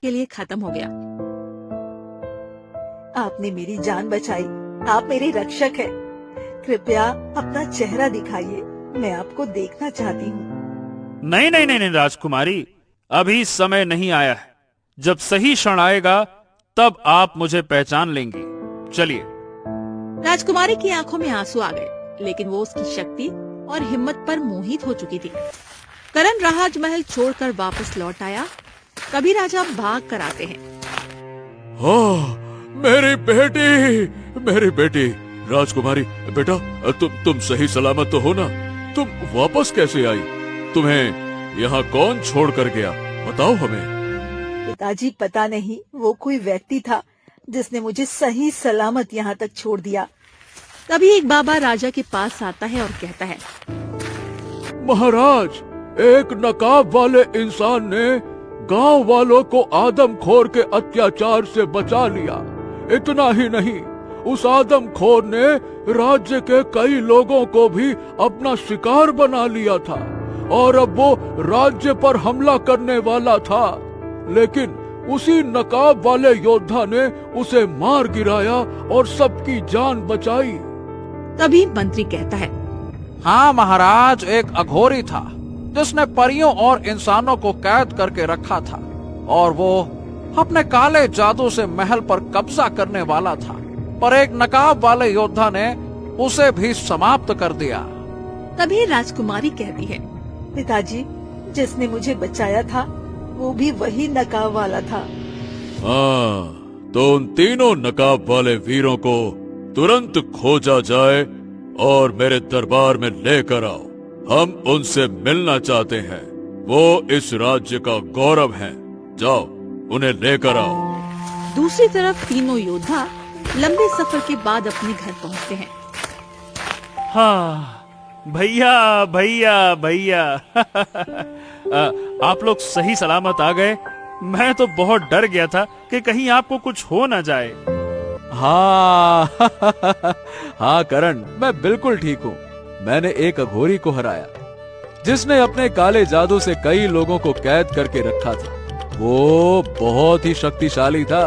के लिए खत्म हो गया। आपने मेरी जान बचाई, आप मेरे रक्षक हैं। कृपया अपना चेहरा दिखाइए, मैं आपको देखना चाहती हूँ। नहीं नहीं नहीं नहीं राजकुमारी, अभी समय नहीं आया है। जब सही क्षण आएगा तब आप मुझे पहचान लेंगी। चलिए। राजकुमारी की आंखों में आंसू आ गए, लेकिन वो उसकी शक्ति और हिम्मत पर मोहित हो चुकी थी। करण राजमहल छोड़कर वापस लौट आया। कभी राजा भाग कर आते हैं। मेरी बेटी राजकुमारी, बेटा तुम सही सलामत तो हो ना? तुम वापस कैसे आई? तुम्हें यहाँ कौन छोड़ कर गया, बताओ हमें। पिताजी, पता नहीं वो कोई व्यक्ति था जिसने मुझे सही सलामत यहाँ तक छोड़ दिया। तभी एक बाबा राजा के पास आता है और कहता है, महाराज, एक नकाब वाले इंसान ने गांव वालों को आदमखोर के अत्याचार से बचा लिया। इतना ही नहीं, उस आदमखोर ने राज्य के कई लोगों को भी अपना शिकार बना लिया था और अब वो राज्य पर हमला करने वाला था, लेकिन उसी नकाब वाले योद्धा ने उसे मार गिराया और सबकी जान बचाई। तभी मंत्री कहता है, हाँ महाराज, एक अघोरी था जिसने परियों और इंसानों को कैद करके रखा था और वो अपने काले जादू से महल पर कब्जा करने वाला था, पर एक नकाब वाले योद्धा ने उसे भी समाप्त कर दिया। तभी राजकुमारी कहती है, पिताजी, जिसने मुझे बचाया था वो भी वही नकाब वाला था। हाँ, तो उन तीनों नकाब वाले वीरों को तुरंत खोजा जाए और मेरे दरबार में लेकर आओ। हम उनसे मिलना चाहते हैं। वो इस राज्य का गौरव हैं। जाओ, उन्हें लेकर आओ। दूसरी तरफ तीनों योद्धा लंबे सफर के बाद अपने घर पहुंचते हैं। हाँ भैया भैया भैया आप लोग सही सलामत आ गए। मैं तो बहुत डर गया था कि कहीं आपको कुछ हो ना जाए। हाँ हाँ करण, मैं बिल्कुल ठीक हूँ। मैंने एक अघोरी को हराया जिसने अपने काले जादू से कई लोगों को कैद करके रखा था। वो बहुत ही शक्तिशाली था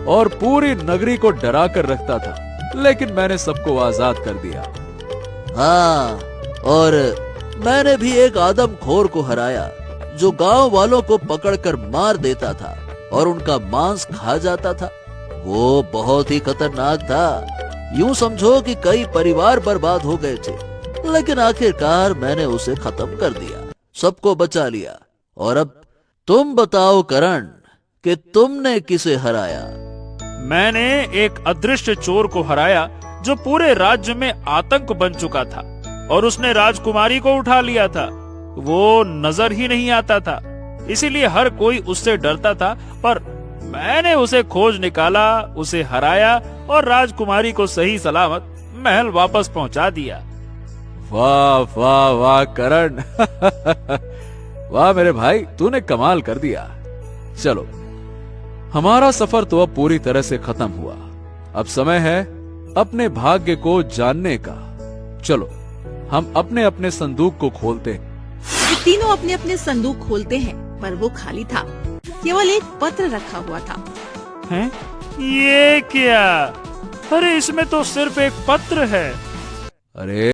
और पूरी नगरी को डरा कर रखता था, लेकिन मैंने सबको आजाद कर दिया। हाँ, और मैंने भी एक आदमखोर को हराया जो गांव वालों को पकड़कर मार देता था और उनका मांस खा जाता था। वो बहुत ही खतरनाक था। यूं समझो कि कई परिवार बर्बाद हो गए थे, लेकिन आखिरकार मैंने उसे खत्म कर दिया, सबको बचा लिया। और अब तुम बताओ करण कि तुमने किसे हराया? मैंने एक अदृश्य चोर को हराया जो पूरे राज्य में आतंक बन चुका था और उसने राजकुमारी को उठा लिया था। वो नजर ही नहीं आता था, इसीलिए हर कोई उससे डरता था, पर मैंने उसे खोज निकाला, उसे हराया और राजकुमारी को सही सलामत महल वापस पहुंचा दिया। वाह वाह वाह करण वाह मेरे भाई, तूने कमाल कर दिया। चलो, हमारा सफर तो अब पूरी तरह से खत्म हुआ। अब समय है अपने भाग्य को जानने का। चलो, हम अपने अपने संदूक को खोलते हैं। ये तीनों अपने अपने संदूक खोलते हैं, पर वो खाली था। केवल एक पत्र रखा हुआ था। हैं? ये क्या? अरे इसमें तो सिर्फ एक पत्र है। अरे